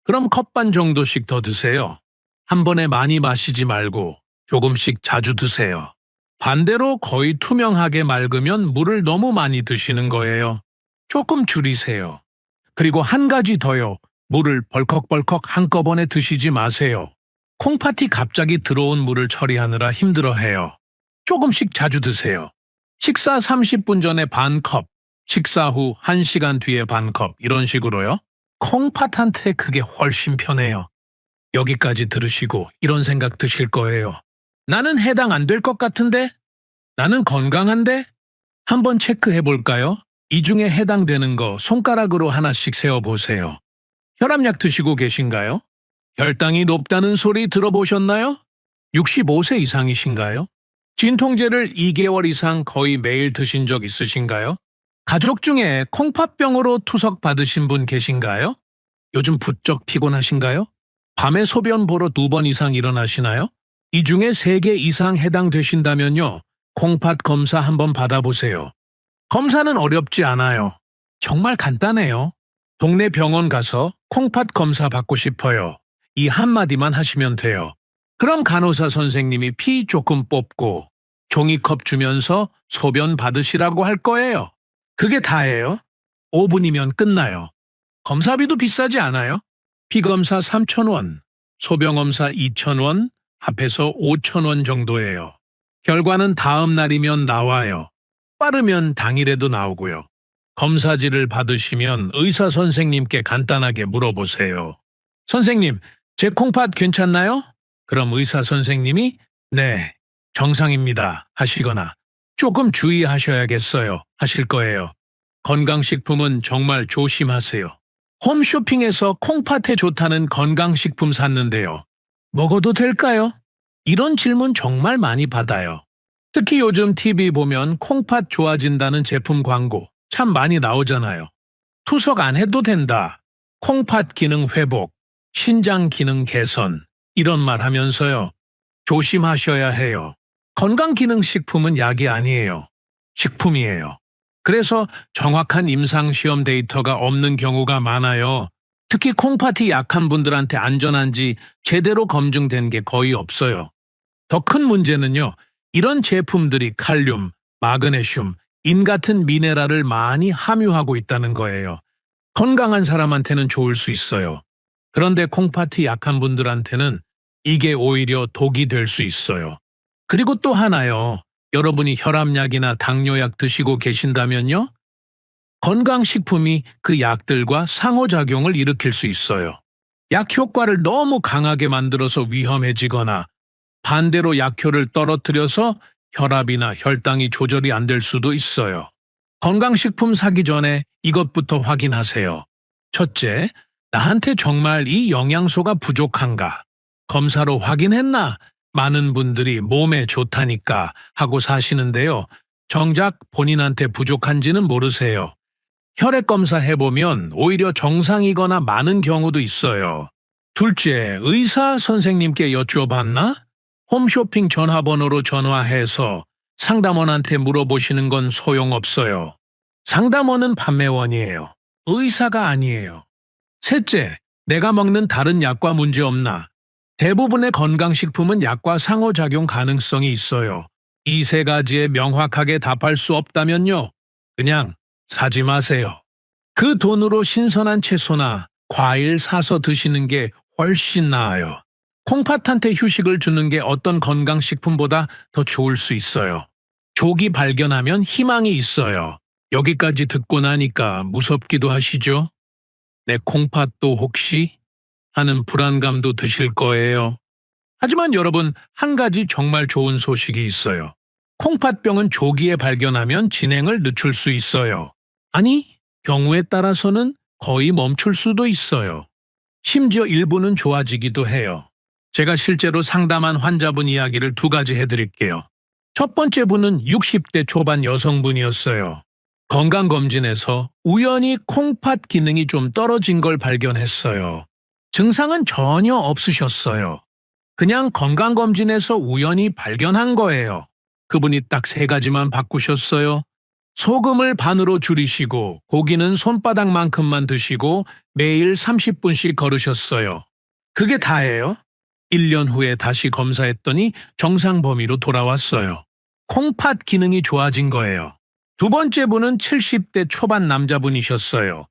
그럼 컵반 정도씩 더 드세요. 한 번에 많이 마시지 말고 조금씩 자주 드세요. 반대로 거의 투명하게 맑으면 물을 너무 많이 드시는 거예요. 조금 줄이세요. 그리고 한 가지 더요. 물을 벌컥벌컥 한꺼번에 드시지 마세요. 콩팥이 갑자기 들어온 물을 처리하느라 힘들어해요. 조금씩 자주 드세요. 식사 30분 전에 반 컵, 식사 후 1시간 뒤에 반 컵, 이런 식으로요. 콩팥한테 그게 훨씬 편해요. 여기까지 들으시고 이런 생각 드실 거예요. 나는 해당 안 될 것 같은데? 나는 건강한데? 한번 체크해 볼까요? 이 중에 해당되는 거 손가락으로 하나씩 세어 보세요. 혈압약 드시고 계신가요? 혈당이 높다는 소리 들어보셨나요? 65세 이상이신가요? 진통제를 2개월 이상 거의 매일 드신 적 있으신가요? 가족 중에 콩팥병으로 투석 받으신 분 계신가요? 요즘 부쩍 피곤하신가요? 밤에 소변 보러 2번 이상 일어나시나요? 이 중에 3개 이상 해당되신다면요. 콩팥 검사 한번 받아보세요. 검사는 어렵지 않아요. 정말 간단해요. 동네 병원 가서 콩팥 검사 받고 싶어요. 이 한마디만 하시면 돼요. 그럼 간호사 선생님이 피 조금 뽑고 종이컵 주면서 소변 받으시라고 할 거예요. 그게 다예요. 5분이면 끝나요. 검사비도 비싸지 않아요. 피검사 3,000원, 소변검사 2,000원, 합해서 5,000원 정도예요. 결과는 다음 날이면 나와요. 빠르면 당일에도 나오고요. 검사지를 받으시면 의사 선생님께 간단하게 물어보세요. 선생님, 제 콩팥 괜찮나요? 그럼 의사 선생님이 네, 정상입니다 하시거나 조금 주의하셔야겠어요 하실 거예요. 건강식품은 정말 조심하세요. 홈쇼핑에서 콩팥에 좋다는 건강식품 샀는데요. 먹어도 될까요? 이런 질문 정말 많이 받아요. 특히 요즘 TV 보면 콩팥 좋아진다는 제품 광고 참 많이 나오잖아요. 투석 안 해도 된다. 콩팥 기능 회복, 신장 기능 개선 이런 말 하면서요. 조심하셔야 해요. 건강기능식품은 약이 아니에요. 식품이에요. 그래서 정확한 임상시험 데이터가 없는 경우가 많아요. 특히 콩팥이 약한 분들한테 안전한지 제대로 검증된 게 거의 없어요. 더 큰 문제는요. 이런 제품들이 칼륨, 마그네슘, 인 같은 미네랄을 많이 함유하고 있다는 거예요. 건강한 사람한테는 좋을 수 있어요. 그런데 콩팥이 약한 분들한테는 이게 오히려 독이 될 수 있어요. 그리고 또 하나요. 여러분이 혈압약이나 당뇨약 드시고 계신다면요. 건강식품이 그 약들과 상호작용을 일으킬 수 있어요. 약 효과를 너무 강하게 만들어서 위험해지거나 반대로 약효를 떨어뜨려서 혈압이나 혈당이 조절이 안 될 수도 있어요. 건강식품 사기 전에 이것부터 확인하세요. 첫째, 나한테 정말 이 영양소가 부족한가? 검사로 확인했나? 많은 분들이 몸에 좋다니까 하고 사시는데요. 정작 본인한테 부족한지는 모르세요. 혈액 검사 해보면 오히려 정상이거나 많은 경우도 있어요. 둘째, 의사 선생님께 여쭈어봤나? 홈쇼핑 전화번호로 전화해서 상담원한테 물어보시는 건 소용없어요. 상담원은 판매원이에요. 의사가 아니에요. 셋째, 내가 먹는 다른 약과 문제 없나? 대부분의 건강식품은 약과 상호작용 가능성이 있어요. 이 3가지에 명확하게 답할 수 없다면요. 그냥 사지 마세요. 그 돈으로 신선한 채소나 과일 사서 드시는 게 훨씬 나아요. 콩팥한테 휴식을 주는 게 어떤 건강식품보다 더 좋을 수 있어요. 조기 발견하면 희망이 있어요. 여기까지 듣고 나니까 무섭기도 하시죠? 내 콩팥도 혹시? 하는 불안감도 드실 거예요. 하지만 여러분, 한 가지 정말 좋은 소식이 있어요. 콩팥병은 조기에 발견하면 진행을 늦출 수 있어요. 아니, 경우에 따라서는 거의 멈출 수도 있어요. 심지어 일부는 좋아지기도 해요. 제가 실제로 상담한 환자분 이야기를 2가지 해드릴게요. 첫 번째 분은 60대 초반 여성분이었어요. 건강검진에서 우연히 콩팥 기능이 좀 떨어진 걸 발견했어요. 증상은 전혀 없으셨어요. 그냥 건강검진에서 우연히 발견한 거예요. 그분이 딱 3가지만 바꾸셨어요. 소금을 반으로 줄이시고 고기는 손바닥만큼만 드시고 매일 30분씩 걸으셨어요. 그게 다예요. 1년 후에 다시 검사했더니 정상 범위로 돌아왔어요. 콩팥 기능이 좋아진 거예요. 두 번째 분은 70대 초반 남자분이셨어요.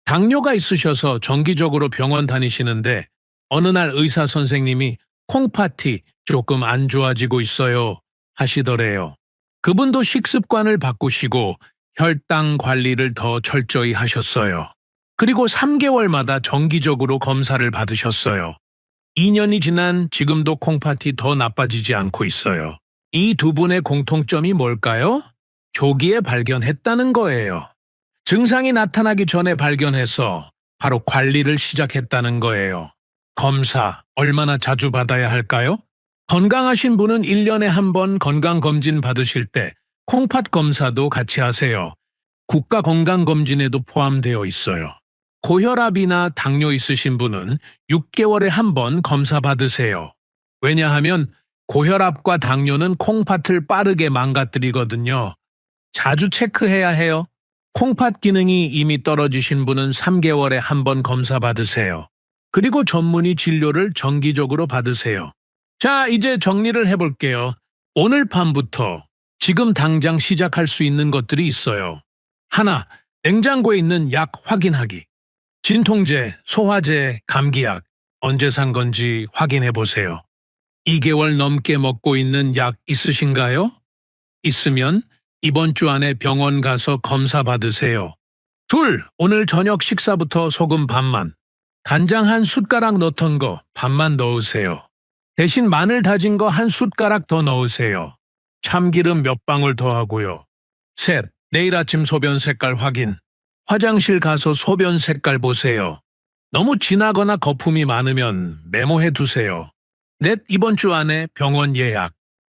당뇨가 있으셔서 정기적으로 병원 다니시는데 어느 날 의사 선생님이 콩팥이 조금 안 좋아지고 있어요 하시더래요. 그분도 식습관을 바꾸시고 혈당 관리를 더 철저히 하셨어요. 그리고 3개월마다 정기적으로 검사를 받으셨어요. 2년이 지난 지금도 콩팥이 더 나빠지지 않고 있어요. 이 두 분의 공통점이 뭘까요? 조기에 발견했다는 거예요. 증상이 나타나기 전에 발견해서 바로 관리를 시작했다는 거예요. 검사 얼마나 자주 받아야 할까요? 건강하신 분은 1년에 한 번 건강검진 받으실 때 콩팥 검사도 같이 하세요. 국가건강검진에도 포함되어 있어요. 고혈압이나 당뇨 있으신 분은 6개월에 한 번 검사 받으세요. 왜냐하면 고혈압과 당뇨는 콩팥을 빠르게 망가뜨리거든요. 자주 체크해야 해요. 콩팥 기능이 이미 떨어지신 분은 3개월에 한 번 검사 받으세요. 그리고 전문의 진료를 정기적으로 받으세요. 자, 이제 정리를 해볼게요. 오늘 밤부터 지금 당장 시작할 수 있는 것들이 있어요. 하나, 냉장고에 있는 약 확인하기. 진통제, 소화제, 감기약 언제 산 건지 확인해 보세요. 2개월 넘게 먹고 있는 약 있으신가요? 있으면 이번 주 안에 병원 가서 검사 받으세요. 둘, 오늘 저녁 식사부터 소금 반만, 간장 한 숟가락 넣던 거 반만 넣으세요. 대신 마늘 다진 거 한 숟가락 더 넣으세요. 참기름 몇 방울 더 하고요. 셋, 내일 아침 소변 색깔 확인. 화장실 가서 소변 색깔 보세요. 너무 진하거나 거품이 많으면 메모해 두세요. 넷, 이번 주 안에 병원 예약.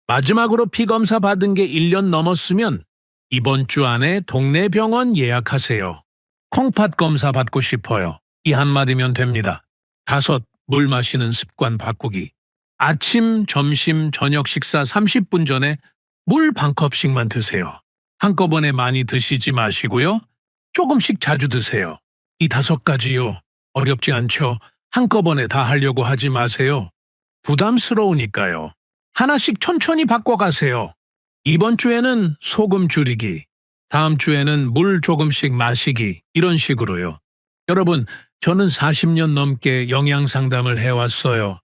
마지막으로 피 검사 받은 게 1년 넘었으면 이번 주 안에 동네 병원 예약하세요. 콩팥 검사 받고 싶어요. 이 한마디면 됩니다. 다섯, 물 마시는 습관 바꾸기. 아침, 점심, 저녁 식사 30분 전에 물 반 컵씩만 드세요. 한꺼번에 많이 드시지 마시고요. 조금씩 자주 드세요. 이 5가지요. 어렵지 않죠? 한꺼번에 다 하려고 하지 마세요. 부담스러우니까요. 하나씩 천천히 바꿔가세요. 이번 주에는 소금 줄이기, 다음 주에는 물 조금씩 마시기, 이런 식으로요. 여러분, 저는 40년 넘게 영양 상담을 해왔어요.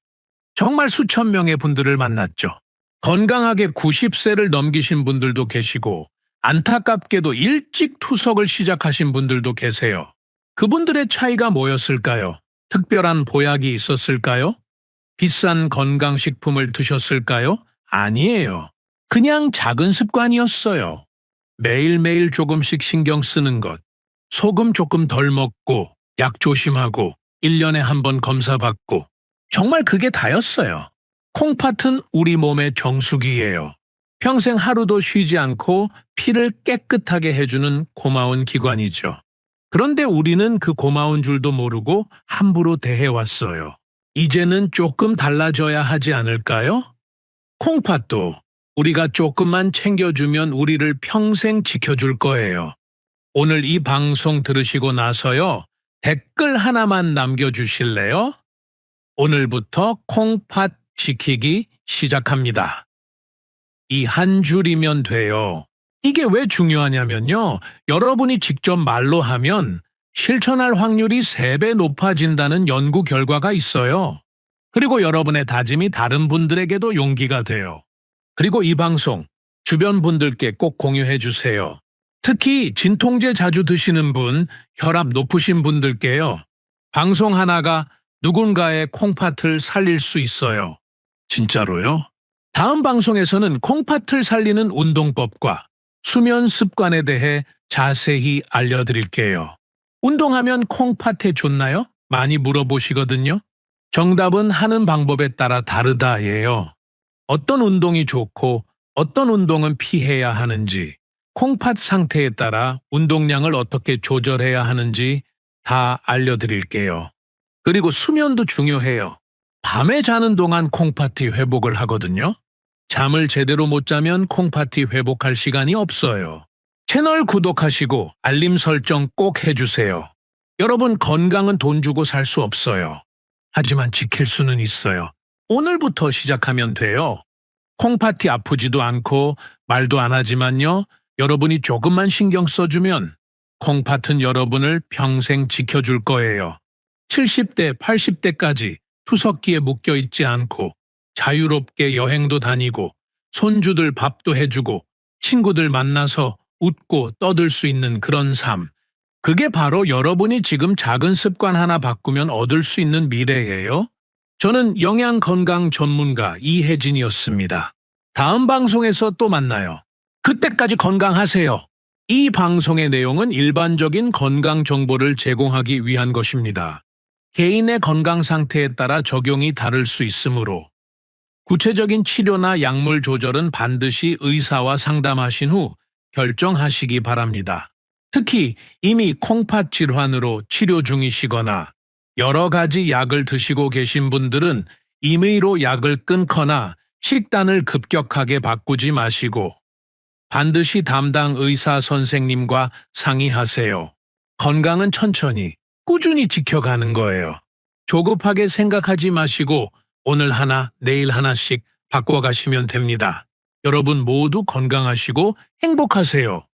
정말 수천 명의 분들을 만났죠. 건강하게 90세를 넘기신 분들도 계시고 안타깝게도 일찍 투석을 시작하신 분들도 계세요. 그분들의 차이가 뭐였을까요? 특별한 보약이 있었을까요? 비싼 건강식품을 드셨을까요? 아니에요. 그냥 작은 습관이었어요. 매일매일 조금씩 신경 쓰는 것, 소금 조금 덜 먹고, 약 조심하고, 1년에 한 번 검사받고, 정말 그게 다였어요. 콩팥은 우리 몸의 정수기예요. 평생 하루도 쉬지 않고 피를 깨끗하게 해주는 고마운 기관이죠. 그런데 우리는 그 고마운 줄도 모르고 함부로 대해왔어요. 이제는 조금 달라져야 하지 않을까요? 콩팥도 우리가 조금만 챙겨주면 우리를 평생 지켜줄 거예요. 오늘 이 방송 들으시고 나서요, 댓글 하나만 남겨주실래요? 오늘부터 콩팥 지키기 시작합니다. 이 한 줄이면 돼요. 이게 왜 중요하냐면요. 여러분이 직접 말로 하면 실천할 확률이 3배 높아진다는 연구 결과가 있어요. 그리고 여러분의 다짐이 다른 분들에게도 용기가 돼요. 그리고 이 방송 주변 분들께 꼭 공유해 주세요. 특히 진통제 자주 드시는 분, 혈압 높으신 분들께요. 방송 하나가 누군가의 콩팥을 살릴 수 있어요. 진짜로요? 다음 방송에서는 콩팥을 살리는 운동법과 수면 습관에 대해 자세히 알려드릴게요. 운동하면 콩팥에 좋나요? 많이 물어보시거든요. 정답은 하는 방법에 따라 다르다예요. 어떤 운동이 좋고 어떤 운동은 피해야 하는지, 콩팥 상태에 따라 운동량을 어떻게 조절해야 하는지 다 알려드릴게요. 그리고 수면도 중요해요. 밤에 자는 동안 콩팥이 회복을 하거든요. 잠을 제대로 못 자면 콩팥이 회복할 시간이 없어요. 채널 구독하시고 알림 설정 꼭 해주세요. 여러분, 건강은 돈 주고 살 수 없어요. 하지만 지킬 수는 있어요. 오늘부터 시작하면 돼요. 콩팥이 아프지도 않고 말도 안 하지만요. 여러분이 조금만 신경 써주면 콩팥은 여러분을 평생 지켜줄 거예요. 70대, 80대까지 투석기에 묶여있지 않고 자유롭게 여행도 다니고 손주들 밥도 해주고 친구들 만나서 웃고 떠들 수 있는 그런 삶. 그게 바로 여러분이 지금 작은 습관 하나 바꾸면 얻을 수 있는 미래예요. 저는 영양건강 전문가 이혜진이었습니다. 다음 방송에서 또 만나요. 그때까지 건강하세요. 이 방송의 내용은 일반적인 건강 정보를 제공하기 위한 것입니다. 개인의 건강 상태에 따라 적용이 다를 수 있으므로 구체적인 치료나 약물 조절은 반드시 의사와 상담하신 후 결정하시기 바랍니다. 특히 이미 콩팥 질환으로 치료 중이시거나 여러 가지 약을 드시고 계신 분들은 임의로 약을 끊거나 식단을 급격하게 바꾸지 마시고 반드시 담당 의사 선생님과 상의하세요. 건강은 천천히, 꾸준히 지켜가는 거예요. 조급하게 생각하지 마시고 오늘 하나, 내일 하나씩 바꿔가시면 됩니다. 여러분 모두 건강하시고 행복하세요.